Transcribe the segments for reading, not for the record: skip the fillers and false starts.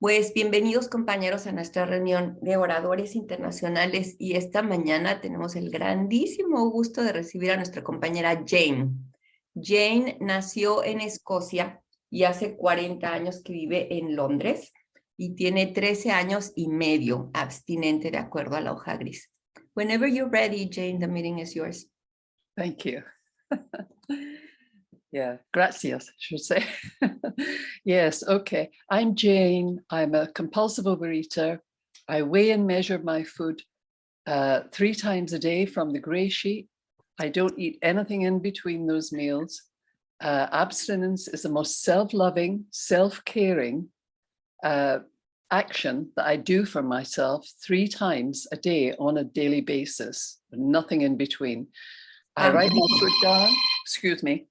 Pues bienvenidos compañeros a nuestra reunión de oradores internacionales y esta mañana tenemos el grandísimo gusto de recibir a nuestra compañera Jane. Jane nació en Escocia y hace 40 años que vive en Londres y tiene 13 años y medio abstinente de acuerdo a la hoja gris. Whenever you're ready, Jane, the meeting is yours. Thank you. Yeah, gracias, I should say. Yes, okay. I'm Jane. I'm a compulsive overeater. I weigh and measure my food 3 times a day from the GreySheet. I don't eat anything in between those meals. Abstinence is the most self-loving, self-caring action that I do for myself 3 times a day on a daily basis, nothing in between. I write my food down, excuse me.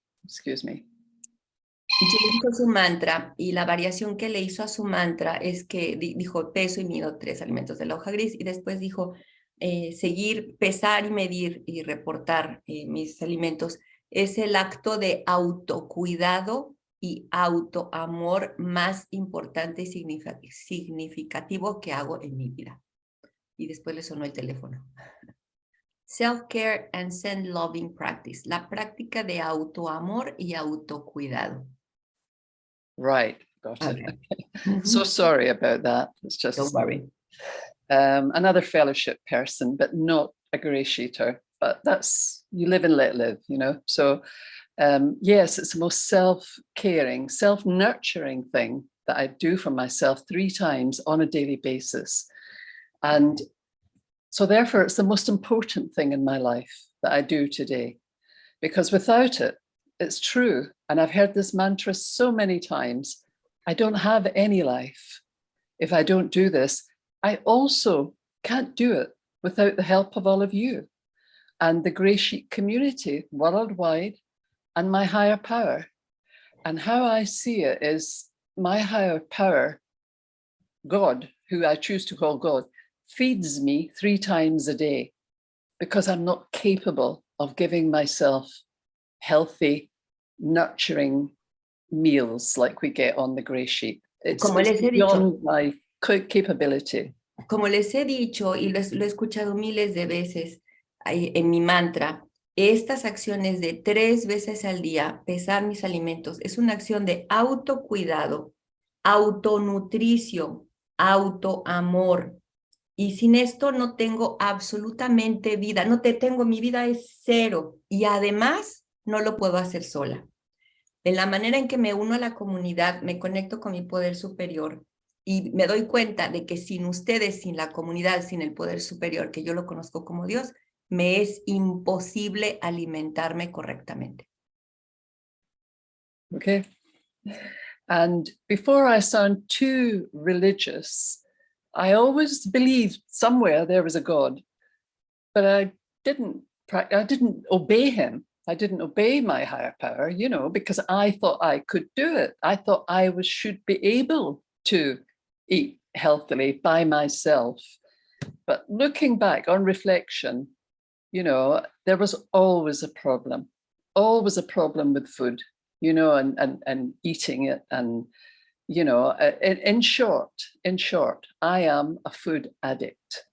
Jane hizo su mantra y la variación que le hizo a su mantra es que dijo peso y mido 3 alimentos de la hoja gris y después dijo seguir, pesar y medir y reportar mis alimentos es el acto de autocuidado y autoamor más importante y significativo que hago en mi vida. Y después le sonó el teléfono. Self-care and self-loving practice, la práctica de autoamor y autocuidado. Right, got Okay. it. So sorry about that. It's just Don't worry. Another fellowship person, but not a GreySheeter. But that's, you live and let live, you know. So yes, it's the most self-caring, self-nurturing thing that I do for myself 3 times on a daily basis. And so therefore, it's the most important thing in my life that I do today, because without it, it's true. And I've heard this mantra so many times. I don't have any life if I don't do this. I also can't do it without the help of all of you and the GreySheet community worldwide and my higher power. And how I see it is my higher power, God, who I choose to call God, feeds me 3 times a day because I'm not capable of giving myself healthy, nurturing meals like we get on the GreySheet. It's beyond my capability. Como les he dicho y lo he escuchado miles de veces en mi mantra, estas acciones de 3 veces al día, pesar mis alimentos, es una acción de autocuidado, autonutricio, autoamor. Y sin esto no tengo absolutamente vida, mi vida es 0 y además no lo puedo hacer sola. En la manera en que me uno a la comunidad, me conecto con mi poder superior y me doy cuenta de que sin ustedes, sin la comunidad, sin el poder superior, que yo lo conozco como Dios, me es imposible alimentarme correctamente. Okay. And before I sound too religious, I always believed somewhere there was a God, but I didn't obey him. I didn't obey my higher power, you know, because I thought I could do it. I thought I should be able to eat healthily by myself. But looking back on reflection, you know, there was always a problem with food, you know, and eating it. And you know, in short, I am a food addict.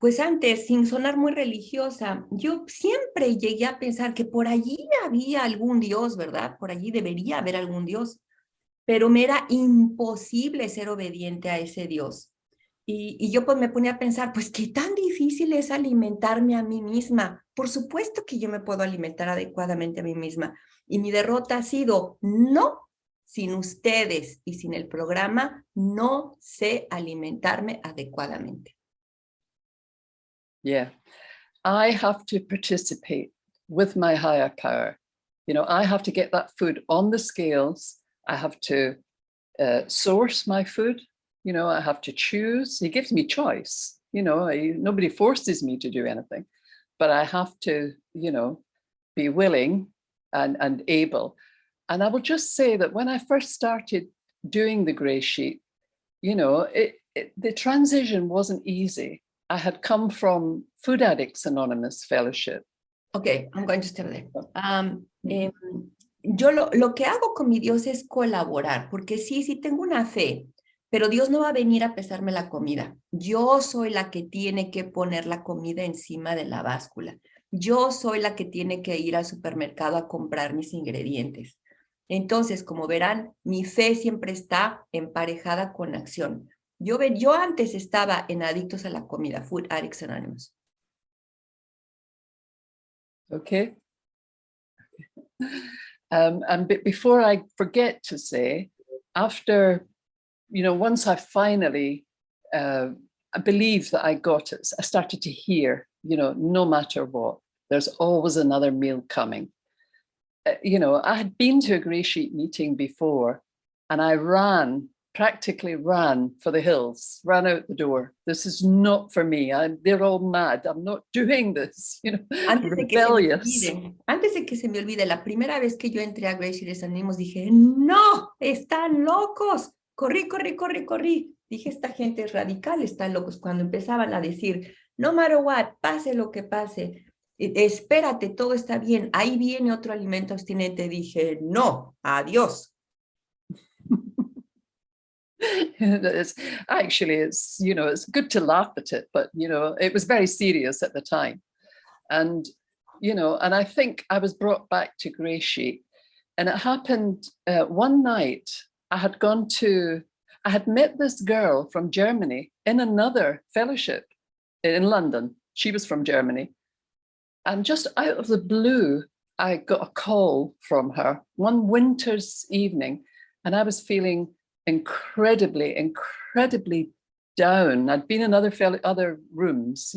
Pues antes, sin sonar muy religiosa, yo siempre llegué a pensar que por allí había algún Dios, ¿verdad? Por allí debería haber algún Dios, pero me era imposible ser obediente a ese Dios. Y yo pues me ponía a pensar, pues qué tan difícil es alimentarme a mí misma. Por supuesto que yo me puedo alimentar adecuadamente a mí misma. Y mi derrota ha sido, no. Sin ustedes y sin el programa, no sé alimentarme adecuadamente. Yeah, I have to participate with my higher power. You know, I have to get that food on the scales. I have to source my food. You know, I have to choose. He gives me choice. You know, nobody forces me to do anything, but I have to, you know, be willing and able. And I will just say that when I first started doing the GreySheet, you know, the transition wasn't easy. I had come from Food Addicts Anonymous Fellowship. Okay, I'm going to stop there. Yo lo que hago con mi Dios es colaborar, porque sí tengo una fe, pero Dios no va a venir a pesarme la comida. Yo soy la que tiene que poner la comida encima de la báscula. Yo soy la que tiene que ir al supermercado a comprar mis ingredientes. Entonces, como verán, mi fe siempre está emparejada con acción. Yo antes estaba en Adictos a la Comida, Food Addicts Anonymous. Okay. And before I forget to say, after, once I finally, I believe that I got it, I started to hear, no matter what, there's always another meal coming. I had been to a GreySheet meeting before, and I practically ran for the hills, ran out the door. This is not for me. They're all mad. I'm not doing this, rebellious. Antes de que se me olvide, la primera vez que yo entré a GreySheeters Anónimos dije, no, están locos. Corrí. Dije, esta gente es radical, están locos. Cuando empezaban a decir, no matter what, pase lo que pase, espérate, todo está bien, ahí viene otro alimento abstinente. Dije, no, adiós. It's good to laugh at it, but it was very serious at the time. And and I think I was brought back to GreySheet, and it happened one night. I had met this girl from Germany in another fellowship in London. She was from Germany, and just out of the blue, I got a call from her one winter's evening, and I was feeling incredibly down. I'd been in other rooms,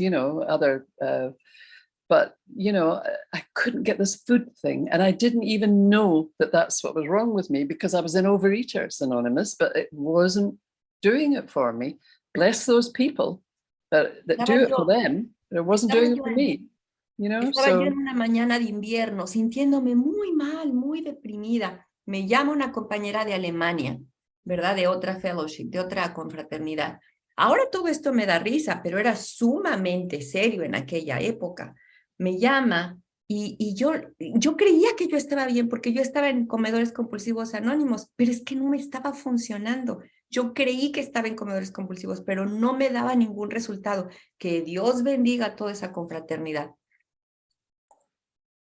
but I couldn't get this food thing, and I didn't even know that that's what was wrong with me, because I was in Overeaters Anonymous, but it wasn't doing it for me. Bless those people that do it for them, but it wasn't doing it for me. Estaba yo en una mañana de invierno, sintiéndome muy mal, muy deprimida. Me llama una compañera de Alemania, ¿verdad? De otra fellowship, de otra confraternidad. Ahora todo esto me da risa, pero era sumamente serio en aquella época. Me llama y yo creía que yo estaba bien, porque yo estaba en Comedores Compulsivos Anónimos, pero es que no me estaba funcionando. Yo creí que estaba en Comedores Compulsivos, pero no me daba ningún resultado. Que Dios bendiga toda esa confraternidad.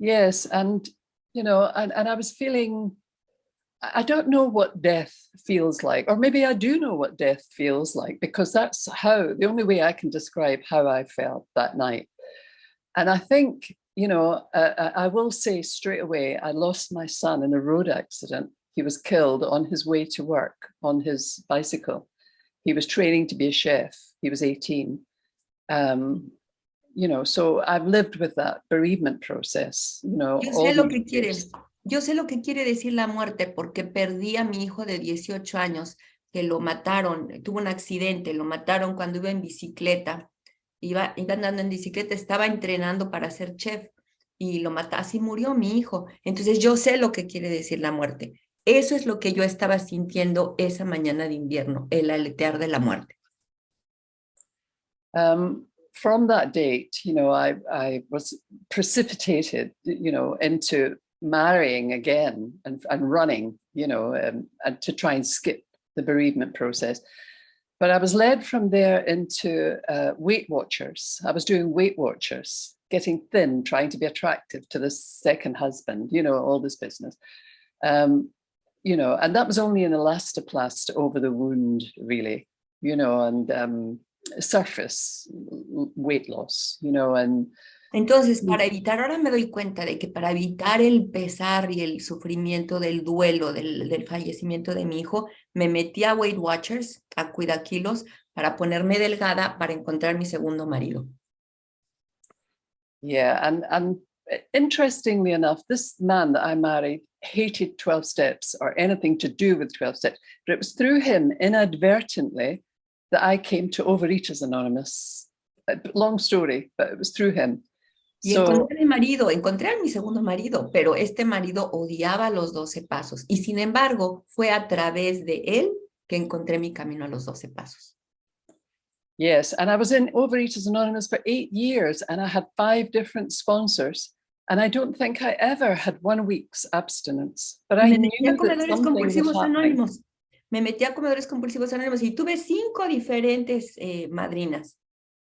Yes, and and I was feeling, I don't know what death feels like, or maybe I do know what death feels like, because that's the only way I can describe how I felt that night. And I think, I will say straight away, I lost my son in a road accident. He was killed on his way to work on his bicycle. He was training to be a chef. He was 18. So I've lived with that bereavement process, Yo sé lo que quiere decir la muerte, porque perdí a mi hijo de 18 años, que lo mataron, tuvo un accidente, lo mataron cuando iba en bicicleta, iba andando en bicicleta, estaba entrenando para ser chef, y lo mataron, así murió mi hijo. Entonces yo sé lo que quiere decir la muerte. Eso es lo que yo estaba sintiendo esa mañana de invierno, el aletear de la muerte. From that date, I was precipitated, into marrying again and running, and to try and skip the bereavement process. But I was led from there into Weight Watchers. I was doing Weight Watchers, getting thin, trying to be attractive to this second husband, all this business. And that was only an elastoplast over the wound, really, and surface weight loss, and entonces, para evitar, ahora me doy cuenta de que para evitar el pesar y el sufrimiento del duelo, del fallecimiento de mi hijo, me metí a Weight Watchers, a Cuidakilos, para ponerme delgada, para encontrar mi segundo marido. Yeah, and interestingly enough, this man that I married hated 12 steps or anything to do with 12 steps, but it was through him inadvertently that I came to Overeaters Anonymous. Long story, but it was through him. Y encontré a mi segundo marido, pero este marido odiaba los 12 pasos. Y sin embargo, fue a través de él que encontré mi camino a los 12 pasos. Yes, and I was in Overeaters Anonymous for 8 years, and I had 5 different sponsors, and I don't think I ever had 1 week's abstinence. But I knew that something was happening. me metí a Comedores Compulsivos Anónimos y tuve 5 diferentes madrinas.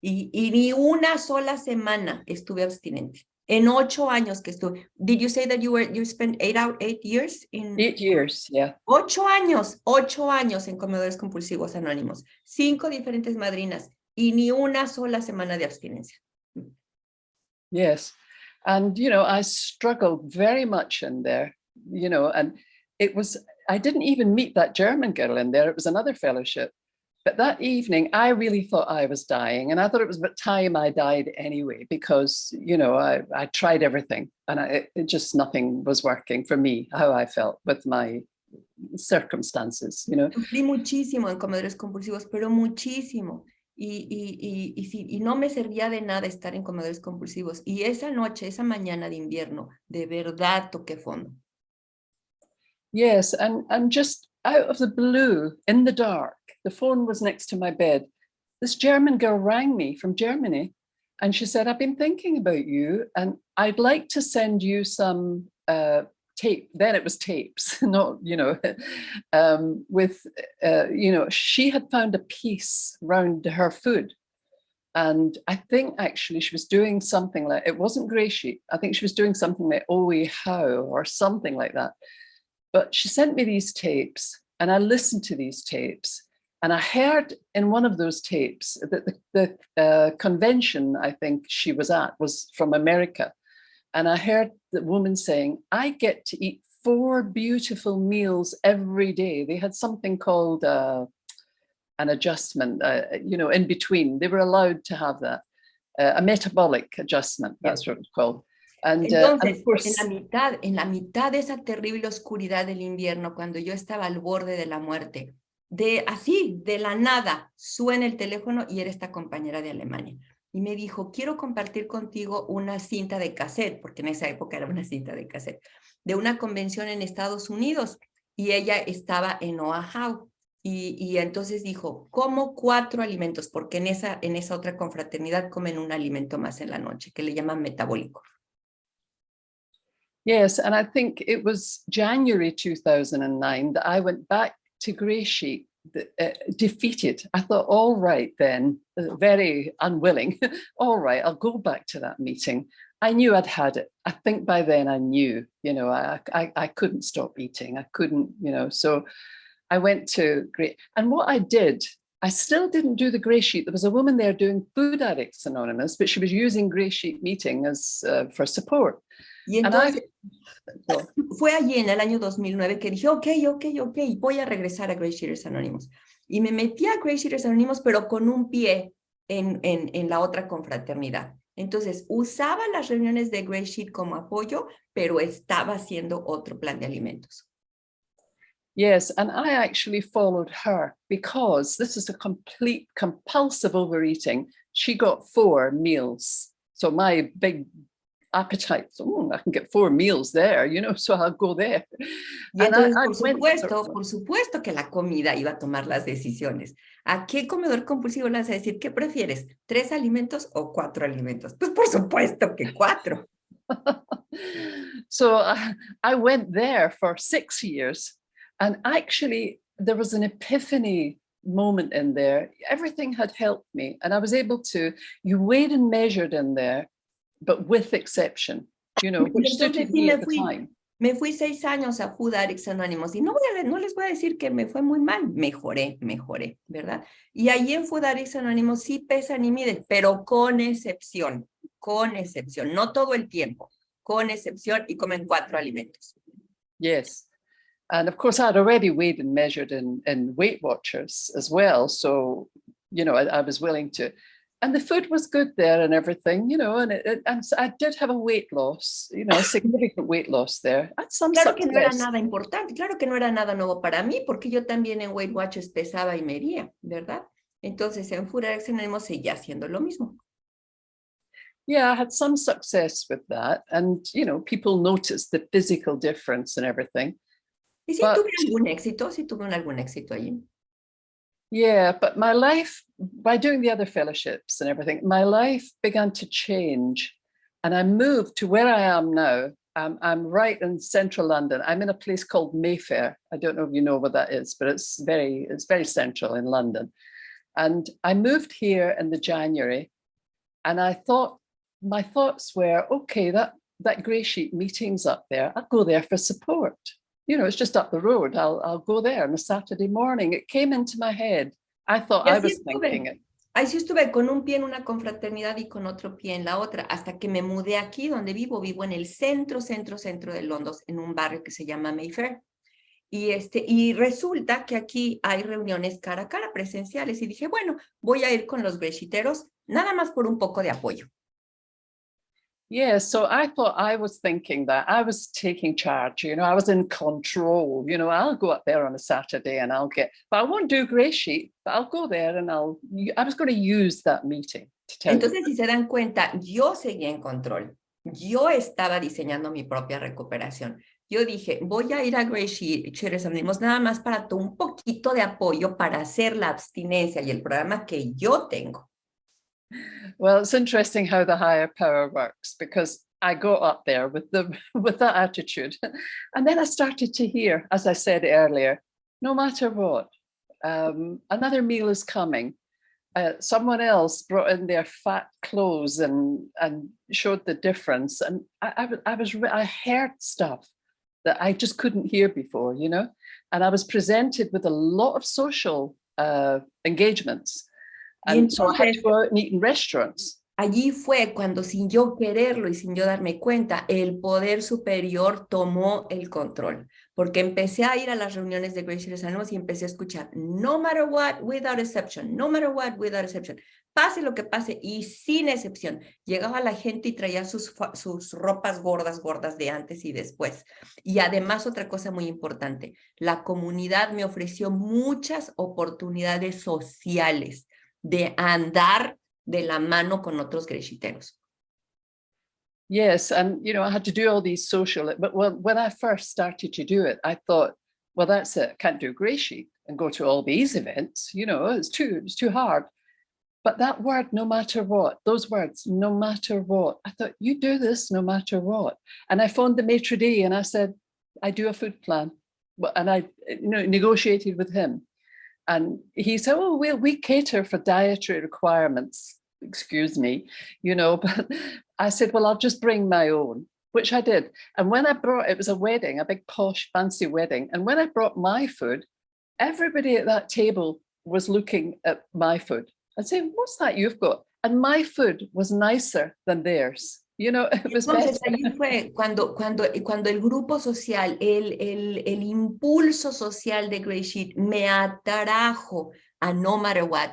Y ni una sola semana estuve abstinente. En 8 años que estuve. Did you say that you spent 8 years in? 8 years, yeah. 8 años en Comedores Compulsivos Anónimos. 5 diferentes madrinas y ni una sola semana de abstinencia. Yes. And, you know, I struggled very much in there, you know, and it was, I didn't even meet that German girl in there. It was another fellowship. But that evening, I really thought I was dying. And I thought it was about time I died anyway, because, you know, I tried everything and it just nothing was working for me, how I felt with my circumstances, you know. Sufrí muchísimo en Comedores Compulsivos, pero muchísimo. Y no me servía de nada estar en Comedores Compulsivos. Y esa noche, esa mañana de invierno, de verdad toqué fondo. Yes, and just out of the blue, in the dark, the phone was next to my bed. This German girl rang me from Germany, and she said, I've been thinking about you, and I'd like to send you some tape. Then it was tapes, not, you know, with, you know, she had found a piece around her food. And I think actually she was doing something like, it wasn't GreySheet. I think she was doing something like Owe How or something like that. But she sent me these tapes and I listened to these tapes. And I heard in one of those tapes that the convention I think she was at was from America. And I heard the woman saying, I get to eat 4 beautiful meals every day. They had something called an adjustment, you know, in between. They were allowed to have that, a metabolic adjustment, that's what it's called. And entonces, of course, en la mitad de esa terrible oscuridad del invierno, cuando yo estaba al borde de la muerte, así, de la nada, suena el teléfono y era esta compañera de Alemania. Y me dijo, quiero compartir contigo una cinta de cassette, porque en esa época era una cinta de cassette, de una convención en Estados Unidos. Y ella estaba en Oahu. Y entonces dijo, como 4 alimentos, porque en esa otra confraternidad comen un alimento más en la noche, que le llaman metabólico. Yes, and I think it was January 2009 that I went back to GreySheet, defeated. I thought, all right then, very unwilling. All right, I'll go back to that meeting. I knew I'd had it. I think by then I knew, you know, I couldn't stop eating. I couldn't, you know, so I went to Grey. And what I did, I still didn't do the GreySheet. There was a woman there doing Food Addicts Anonymous, but she was using GreySheet meeting as for support. Y entonces, fue allí en el año 2009 que dije, ok, voy a regresar a GreySheeters Anónimos. Y me metí a GreySheeters Anónimos, pero con un pie en la otra confraternidad. Entonces, usaba las reuniones de GreySheet como apoyo, pero estaba haciendo otro plan de alimentos. Yes, and I actually followed her because this is a complete compulsive overeating. She got 4 meals. So my big appetite, I can get 4 meals there, you know, so I'll go there. Y entonces, por supuesto que la comida iba a tomar las decisiones. ¿A qué comedor compulsivo le vas a decir, qué prefieres, 3 alimentos o 4 alimentos? Pues por supuesto que 4. So I went there for 6 years. And actually, there was an epiphany moment in there. Everything had helped me. And I was able to, you weighed and measured in there, but with exception, you know, which suited me at the time. Me fui 6 años a Food Addicts Anónimos y no les voy a decir que me fue muy mal. Mejoré, ¿verdad? Y allí en Food Addicts Anónimos sí pesan y miden, pero con excepción. No todo el tiempo, con excepción y comen 4 alimentos. Yes. And of course, I'd already weighed and measured in Weight Watchers as well. So, you know, I was willing to, and the food was good there and everything, you know, and I did have a weight loss, you know, a significant weight loss there. Claro que no era nada importante, claro que no era nada nuevo para mí, porque yo también en Weight Watchers pesaba y medía, ¿verdad? Entonces en Food Addicts Anónimos seguía haciendo lo mismo. Yeah, I had some success with that. And, you know, people noticed the physical difference and everything. Y sí tuve algún éxito allí. Yeah, but my life, by doing the other fellowships and everything, my life began to change. And I moved to where I am now. I'm right in central London. I'm in a place called Mayfair. I don't know if you know what that is, but it's very central in London. And I moved here in the January, and I thought, my thoughts were, okay, that GreySheet meeting's up there. I'll go there for support. You know, it's just up the road. I'll go there on a Saturday morning. It came into my head. I thought I was thinking it. Así estuve con un pie en una confraternidad y con otro pie en la otra, hasta que me mudé aquí donde vivo en el centro de Londres, en un barrio que se llama Mayfair. Y resulta que aquí hay reuniones cara a cara presenciales y dije, bueno, voy a ir con los GreySheeteros, nada más por un poco de apoyo. Yeah, so I thought I was thinking that I was taking charge, you know, I was in control, you know, I'll go up there on a Saturday and but I won't do GreySheet, but I'll go there and I was going to use that meeting to tell Entonces, you. si se dan cuenta, yo seguía en control. Yo estaba diseñando mi propia recuperación. Yo dije, voy a ir a GreySheeters Anónimos nada más para un poquito de apoyo para hacer la abstinencia y el programa que yo tengo. Well, it's interesting how the higher power works, because I got up there with that attitude. And then I started to hear, as I said earlier, no matter what, another meal is coming. Someone else brought in their fat clothes and showed the difference. And I heard stuff that I just couldn't hear before, you know, and I was presented with a lot of social engagements. And so I had to go out and eat in restaurants. Allí fue cuando, sin yo quererlo y sin yo darme cuenta, el poder superior tomó el control. Porque empecé a ir a las reuniones de GreySheeters Anónimos y empecé a escuchar, no matter what, without exception, no matter what, without exception. Pase lo que pase y sin excepción. Llegaba la gente y traía sus ropas gordas de antes y después. Y además, otra cosa muy importante, la comunidad me ofreció muchas oportunidades sociales de andar de la mano con otros GreySheeteros. Yes, and you know, I had to do all these social, but when I first started to do it, I thought, well, that's it, I can't do GreySheet and go to all these events, you know, it's too hard. But that word, no matter what, those words, no matter what, I thought, you do this no matter what. And I phoned the maitre d' and I said, I do a food plan. And I negotiated with him. And he said, oh, well, we cater for dietary requirements, excuse me, you know, but I said, well, I'll just bring my own, which I did. And when I brought, it was a wedding, a big posh, fancy wedding. And when I brought my food, everybody at that table was looking at my food and saying, what's that you've got? And my food was nicer than theirs. You know, it was Entonces, better. allí fue cuando el grupo social, el impulso social de GreySheet me atrajo a no matter what,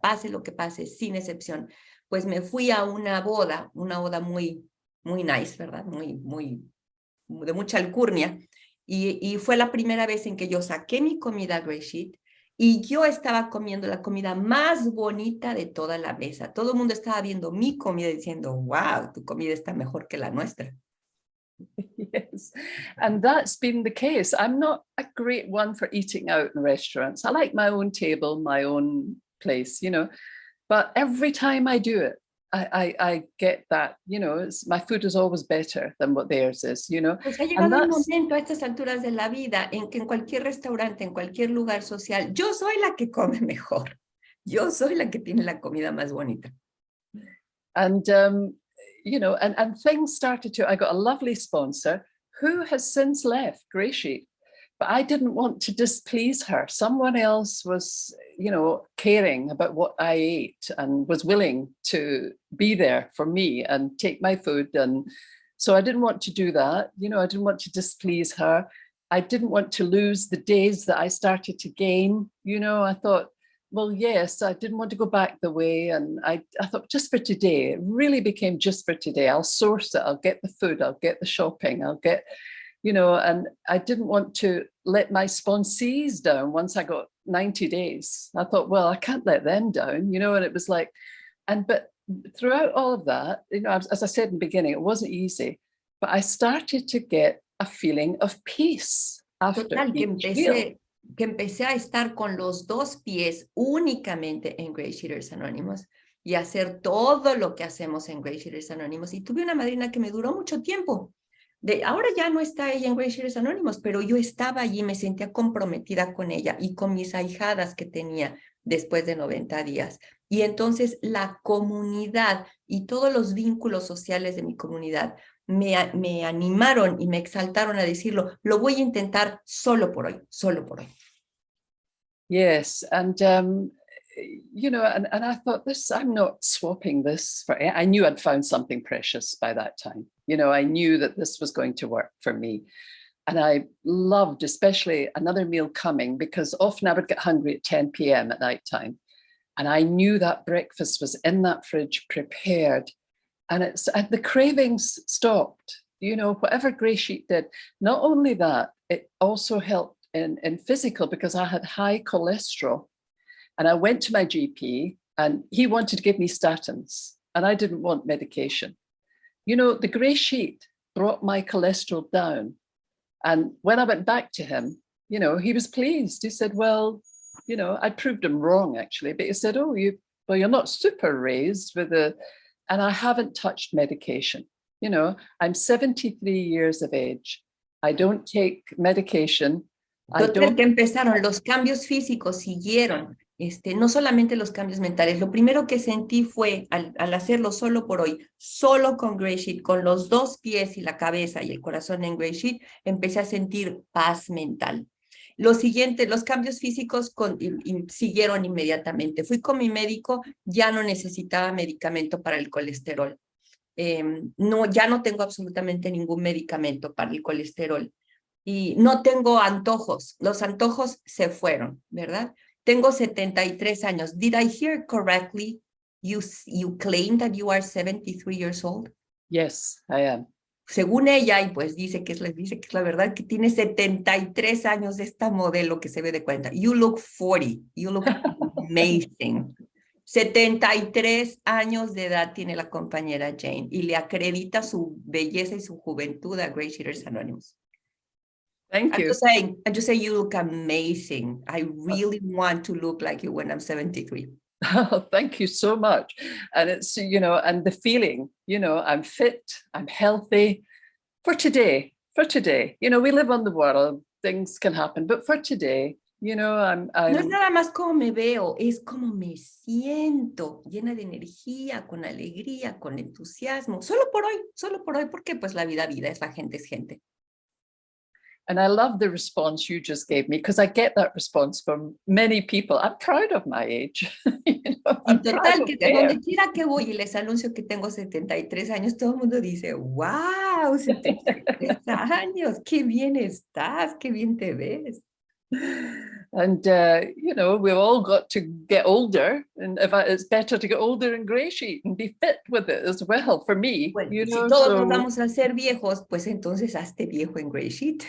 pase lo que pase, sin excepción. Pues me fui a una boda muy nice, ¿verdad? De mucha alcurnia. Y fue la primera vez en que yo saqué mi comida GreySheet y yo estaba comiendo la comida más bonita de toda la mesa. Todo el mundo estaba viendo mi comida diciendo, wow, tu comida está mejor que la nuestra. Yes, and that's been the case. I'm not a great one for eating out in restaurants. I like my own table, my own place, you know, but every time I do it, I get that, you know, my food is always better than what theirs is, you know. Pues ha llegado el momento a estas alturas de la vida en que en cualquier restaurante, en cualquier lugar social, yo soy la que come mejor. Yo soy la que tiene la comida más bonita. And, you know, and things started to, I got a lovely sponsor who has since left GreySheet, but I didn't want to displease her. Someone else was, you know, caring about what I ate and was willing to be there for me and take my food. And so I didn't want to do that. You know, I didn't want to displease her. I didn't want to lose the days that I started to gain. You know, I thought, well, yes, I didn't want to go back the way. And I thought, just for today, it really became just for today. I'll source it. I'll get the food. I'll get the shopping. I'll get, you know, and I didn't want to let my sponsees down once I got 90 days. I thought, well, I can't let them down, you know, and it was like, but throughout all of that, you know, as I said in the beginning, it wasn't easy, but I started to get a feeling of peace after each meal. Que empecé a estar con los dos pies únicamente en GreySheeters Anónimos y hacer todo lo que hacemos en GreySheeters Anónimos. Y tuve una madrina que me duró mucho tiempo. Ahora ya no está ella en GreySheeters Anónimos, pero yo estaba allí, me sentía comprometida con ella y con mis ahijadas que tenía después de 90 días. Y entonces la comunidad y todos los vínculos sociales de mi comunidad me animaron y me exaltaron a decirlo, lo voy a intentar solo por hoy, solo por hoy. Yes, and you know, and I thought this, I'm not swapping this for, I knew I'd found something precious by that time. You know, I knew that this was going to work for me. And I loved, especially another meal coming, because often I would get hungry at 10 p.m. at night time. And I knew that breakfast was in that fridge prepared. And the cravings stopped. You know, whatever GreySheet did, not only that, it also helped in physical, because I had high cholesterol. And I went to my GP and he wanted to give me statins and I didn't want medication. You know, the GreySheet brought my cholesterol down. And when I went back to him, you know, he was pleased. He said, well, you know, I proved him wrong actually, but he said, oh, you're not super raised with and I haven't touched medication. You know, I'm 73 years of age. I don't take medication. Total, que empezaron, los cambios físicos siguieron, no solamente los cambios mentales. Lo primero que sentí fue, al hacerlo solo por hoy, solo con GreySheet, con los dos pies y la cabeza y el corazón en GreySheet, empecé a sentir paz mental. Lo siguiente, los cambios físicos siguieron inmediatamente. Fui con mi médico, ya no necesitaba medicamento para el colesterol. No, ya no tengo absolutamente ningún medicamento para el colesterol. Y no tengo antojos, los antojos se fueron, ¿verdad? Tengo 73 años. Did I hear correctly? You claim that you are 73 years old? Yes, I am. Según ella, y pues dice que es la verdad, que tiene 73 años de esta modelo que se ve de cuenta. You look 40, you look amazing. 73 años de edad tiene la compañera Jane y le acredita su belleza y su juventud a GreySheeters Anónimos. Thank you. I'm just saying you look amazing. I really want to look like you when I'm 73. Oh, thank you so much. And it's, you know, and the feeling, you know, I'm fit, I'm healthy for today, You know, we live on the world, things can happen, but for today, you know, I'm No es nada más como me veo, es como me siento, llena de energía, con alegría, con entusiasmo. Solo por hoy, porque pues la vida es, la gente es gente. And I love the response you just gave me, because I get that response from many people. I'm proud of my age. You know, y total, que donde quiera que voy y les anuncio que tengo 73 años, todo el mundo dice, wow, 73 años, qué bien estás, qué bien te ves. And, you know, we've all got to get older. And it's better to get older in GreySheet and be fit with it as well, for me. Bueno, you know, si todos nos vamos a hacer viejos, pues entonces hazte viejo en GreySheet.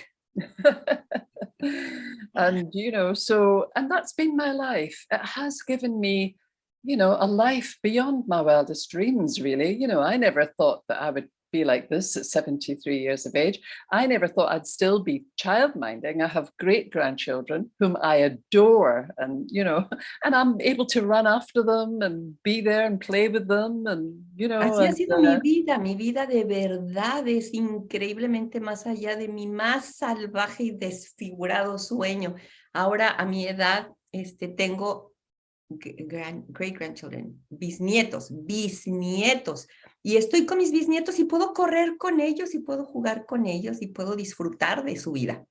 And, you know, so, and that's been my life. It has given me, you know, a life beyond my wildest dreams, really. You know, I never thought that I would be like this at 73 years of age. I never thought I'd still be childminding. I have great grandchildren whom I adore, and, you know, and I'm able to run after them and be there and play with them, and, you know. Así ha sido mi vida de verdad es increíblemente más allá de mi más salvaje y desfigurado sueño. Ahora a mi edad tengo great grandchildren, bisnietos, y estoy con mis bisnietos y puedo correr con ellos y puedo jugar con ellos y puedo disfrutar de su vida.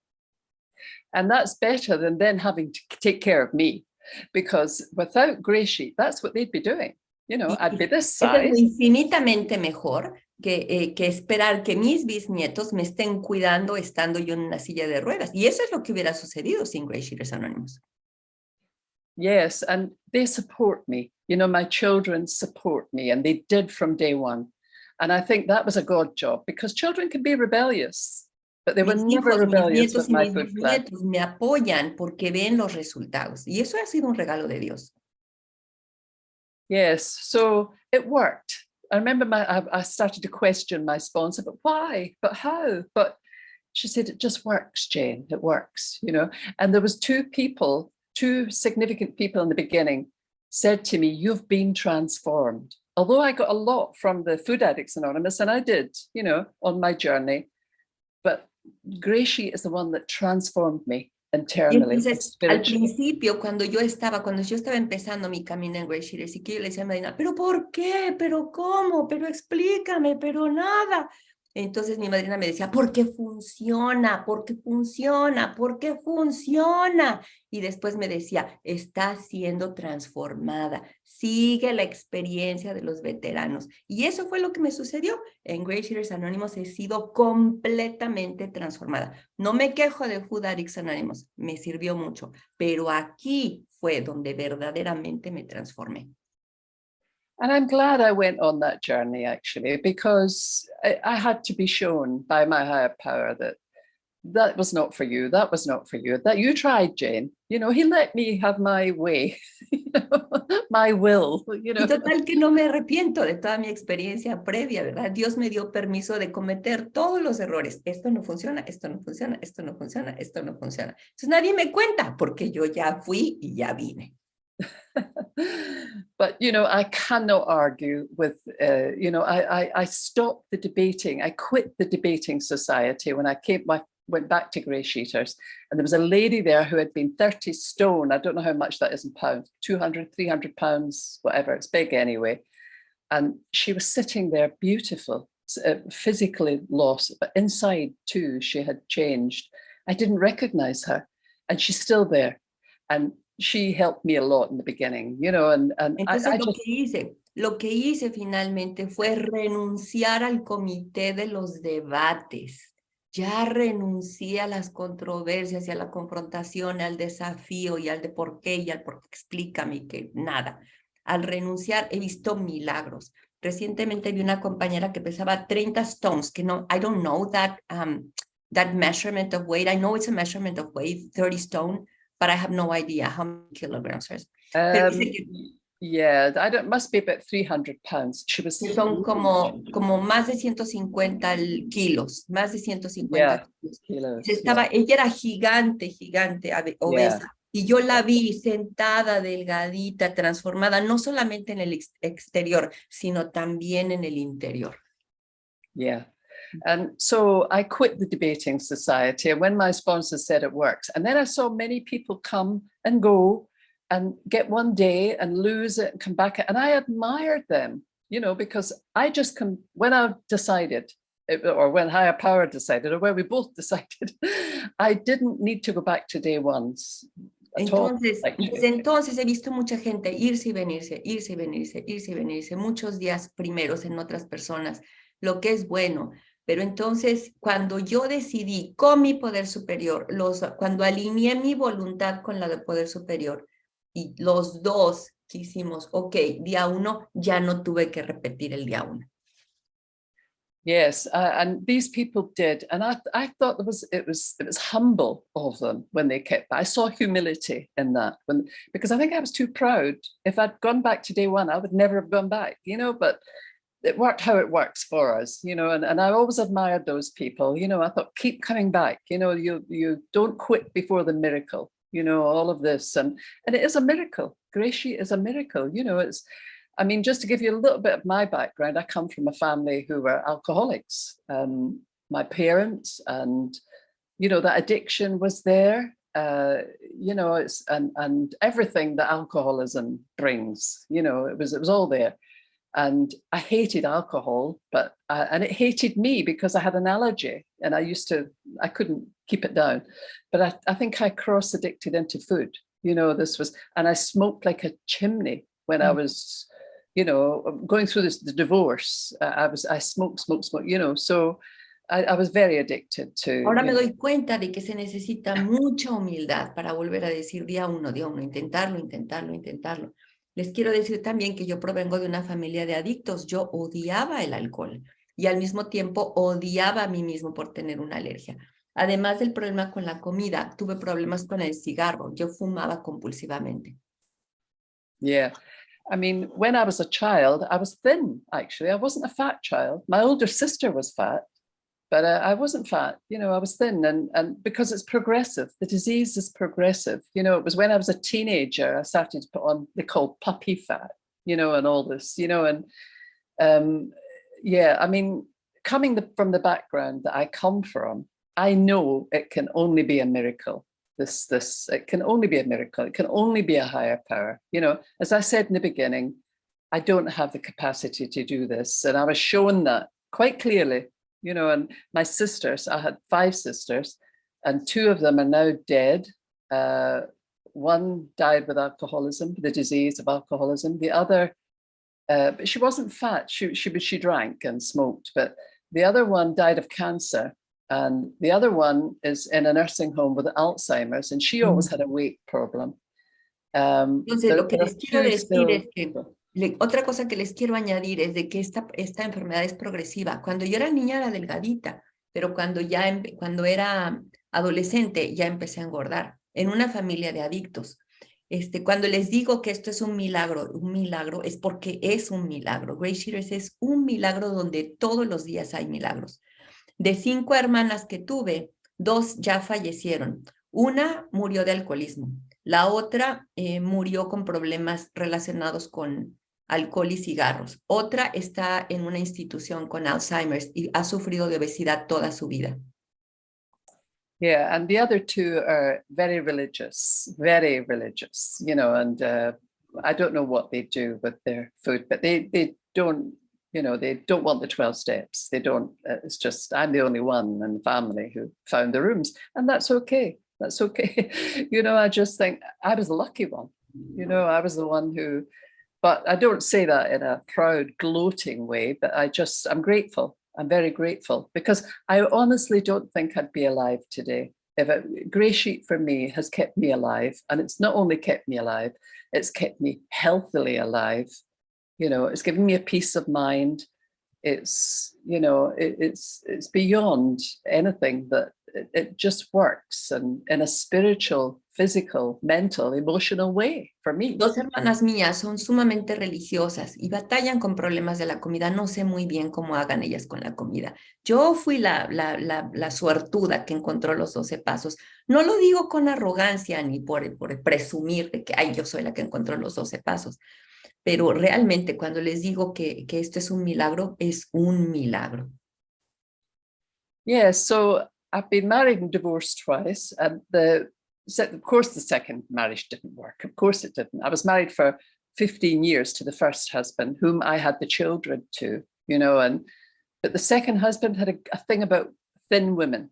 And that's better than then having to take care of me, because without GreySheet, that's what they'd be doing. You know, I'd be this size. Es infinitamente mejor que esperar que mis bisnietos me estén cuidando estando yo en una silla de ruedas. Y eso es lo que hubiera sucedido sin GreySheeters Anónimos. Yes, and they support me. You know, my children support me, and they did from day one. And I think that was a God job, because children can be rebellious, but they were never rebellious with my food plan. Mis nietos me apoyan porque ven los resultados. Y eso ha sido un regalo de Dios. Yes, so it worked. I remember I started to question my sponsor, but why? But how? But she said, it just works, Jane, it works, you know. And there was two significant people in the beginning said to me, you've been transformed. Although I got a lot from the Food Addicts Anonymous, and I did, you know, on my journey, but GreySheet is the one that transformed me Y internally and entonces, al spiritually. principio, cuando yo estaba empezando mi camino en GreySheeters, y que yo le decía a Marina, ¿pero por qué? ¿Pero cómo? ¿Pero explícame? ¿Pero nada? Entonces mi madrina me decía, porque funciona, porque funciona, porque funciona. Y después me decía, está siendo transformada, sigue la experiencia de los veteranos. Y eso fue lo que me sucedió. En GreySheeters Anónimos he sido completamente transformada. No me quejo de Food Addicts Anónimos, me sirvió mucho, pero aquí fue donde verdaderamente me transformé. And I'm glad I went on that journey, actually, because I had to be shown by my higher power that that was not for you, that was not for you, that you tried, Jane. You know, he let me have my way, you know, my will, you Y know. total que no me arrepiento de toda mi experiencia previa, ¿verdad? Dios me dio permiso de cometer todos los errores. Esto no funciona, esto no funciona, esto no funciona, esto no funciona. Entonces nadie me cuenta porque yo ya fui y ya vine. But, you know, I cannot argue with, you know, I stopped the debating. I quit the debating society when I went back to GreySheeters, and there was a lady there who had been 30 stone. I don't know how much that is in pounds, 200, 300 pounds, whatever. It's big anyway. And she was sitting there beautiful, physically lost, but inside too, she had changed. I didn't recognize her, and she's still there. And she helped me a lot in the beginning, you know, and Entonces I just... lo que hice finalmente fue renunciar al comité de los debates. Ya renuncié a las controversias y a la confrontación, al desafío y al de por qué y al por qué explícame y que nada. Al renunciar he visto milagros. Recientemente vi una compañera que pesaba 30 stones, que no, I don't know that measurement of weight. I know it's a measurement of weight, 30 stone, but I have no idea how many kilograms are. Pero dice que yeah, must be about 300 pounds. She was... son como más de 150 kilos, más de 150 kilos. Kilos, Ella era gigante, obesa. yeah. Y yo la vi sentada, delgadita, transformada, no solamente en el exterior, sino también en el interior. Yeah. And so I quit the debating society, and when my sponsor said it works, and then I saw many people come and go and get one day and lose it and come back, and I admired them, you know, because I just when I decided, or when higher power decided, or when we both decided, I didn't need to go back to day ones. Entonces, desde entonces he visto mucha gente irse y venirse, irse y venirse, irse y venirse, muchos días primeros en otras personas, lo que es bueno. Pero entonces, cuando yo decidí con mi poder superior, cuando alineé mi voluntad con la del poder superior, y los dos quisimos, ok, día 1, ya no tuve que repetir el día 1. Yes, and these people did, and I thought it was humble of them when they kept. I saw humility in that, because I think I was too proud. If I'd gone back to day 1, I would never have gone back, you know. But it worked how it works for us, you know. And I always admired those people, you know. I thought, keep coming back, you know. You don't quit before the miracle, you know. All of this, and it is a miracle. GreySheet is a miracle, you know. I mean, just to give you a little bit of my background, I come from a family who were alcoholics. My parents, and, you know, that addiction was there, you know, and everything that alcoholism brings, you know, it was all there. And I hated alcohol, and it hated me because I had an allergy, and I couldn't keep it down. But I think I cross addicted into food, you know. And I smoked like a chimney when I was, you know, going through the divorce. I smoked, you know, so I was very addicted to. Ahora me doy cuenta de que se necesita mucha humildad para volver a decir día 1, intentarlo. Les quiero decir también que yo provengo de una familia de adictos. Yo odiaba el alcohol y al mismo tiempo odiaba a mí mismo por tener una alergia. Además del problema con la comida, tuve problemas con el cigarro. Yo fumaba compulsivamente. Yeah. I mean, when I was a child, I was thin, actually. I wasn't a fat child. My older sister was fat, but I wasn't fat. You know, I was thin, and because it's progressive, the disease is progressive. You know, it was when I was a teenager, I started to put on, they call puppy fat, you know, and all this, you know, and yeah, I mean, coming from the background that I come from, I know it can only be a miracle. It can only be a miracle. It can only be a higher power. You know, as I said in the beginning, I don't have the capacity to do this. And I was shown that quite clearly, you know, and my sisters, I had 5 sisters, and 2 of them are now dead. One died with alcoholism, the disease of alcoholism. The other, but she wasn't fat. She drank and smoked. But the other one died of cancer, and the other one is in a nursing home with Alzheimer's, and she always had a weight problem. Entonces, lo que There are les quiero 2 decir es still. que otra cosa que les quiero añadir es de que esta enfermedad es progresiva. Cuando yo era niña era delgadita, pero cuando era adolescente ya empecé a engordar en una familia de adictos. Cuando les digo que esto es un milagro es porque es un milagro. GreySheeters es un milagro donde todos los días hay milagros. De 5 hermanas que tuve, 2 ya fallecieron. Una murió de alcoholismo. La otra murió con problemas relacionados con alcohol y cigarros. Otra está en una institución con Alzheimer's y ha sufrido de obesidad toda su vida. Yeah, and the other 2 are very religious, you know, and I don't know what they do with their food, but they don't, you know, they don't want the 12 steps. They don't, it's just, I'm the only one in the family who found the rooms, and that's okay. That's okay. You know, I just think I was the lucky one. You know, I was the one who, but I don't say that in a proud, gloating way, but I'm grateful. I'm very grateful, because I honestly don't think I'd be alive today. GreySheet for me has kept me alive, and it's not only kept me alive, it's kept me healthily alive. You know, it's given me a peace of mind. It's, you know, it's beyond anything, that it just works, and in a spiritual, physical, mental, emotional way for me. 2 hermanas mías son sumamente religiosas y batallan con problemas de la comida. No sé muy bien cómo hagan ellas con la comida. Yo fui la suertuda que encontró los 12 pasos. No lo digo con arrogancia ni por presumir de que ay, yo soy la que encontró los 12 pasos. Pero realmente cuando les digo que esto es un milagro, es un milagro. Yeah, so I've been married and divorced twice, and of course the second marriage didn't work. Of course it didn't. I was married for 15 years to the first husband, whom I had the children to, you know, but the second husband had a thing about thin women.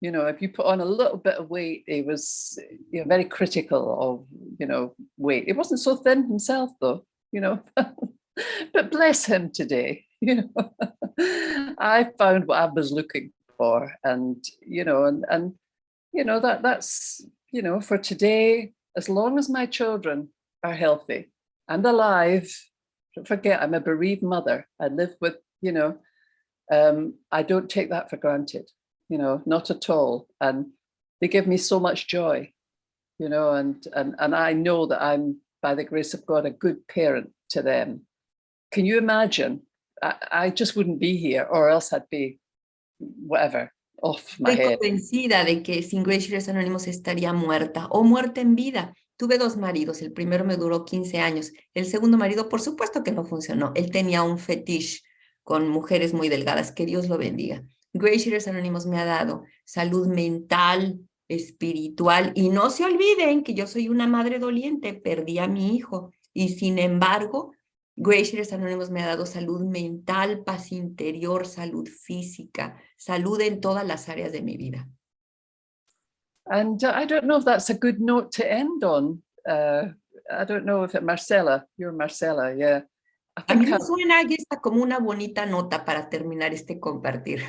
You know, if you put on a little bit of weight, he was, you know, very critical of, you know, weight. He wasn't so thin himself, though, you know, but bless him today, you know. I found what I was looking for, and you know, and you know, that's, you know, for today, as long as my children are healthy and alive. Don't forget, I'm a bereaved mother. I live with, you know, I don't take that for granted, you know, not at all. And they give me so much joy, you know, and I know that I'm, by the grace of God, a good parent to them. Can you imagine? I just wouldn't be here, or else I'd be whatever, off my Estoy head. convencida de que sin GreySheeters Anónimos estaría muerta o muerta en vida. Tuve 2 maridos, el primero me duró 15 años, el segundo marido por supuesto que no funcionó, él tenía un fetiche con mujeres muy delgadas, que Dios lo bendiga. GreySheeters Anónimos me ha dado salud mental, espiritual, y no se olviden que yo soy una madre doliente, perdí a mi hijo, y sin embargo, GreySheeters Anónimos me ha dado salud mental, paz interior, salud física, salud en todas las áreas de mi vida. And I don't know if that's a good note to end on. I don't know if Marcela, you're Marcela, yeah. A mí me suena esta como una bonita nota para terminar este compartir.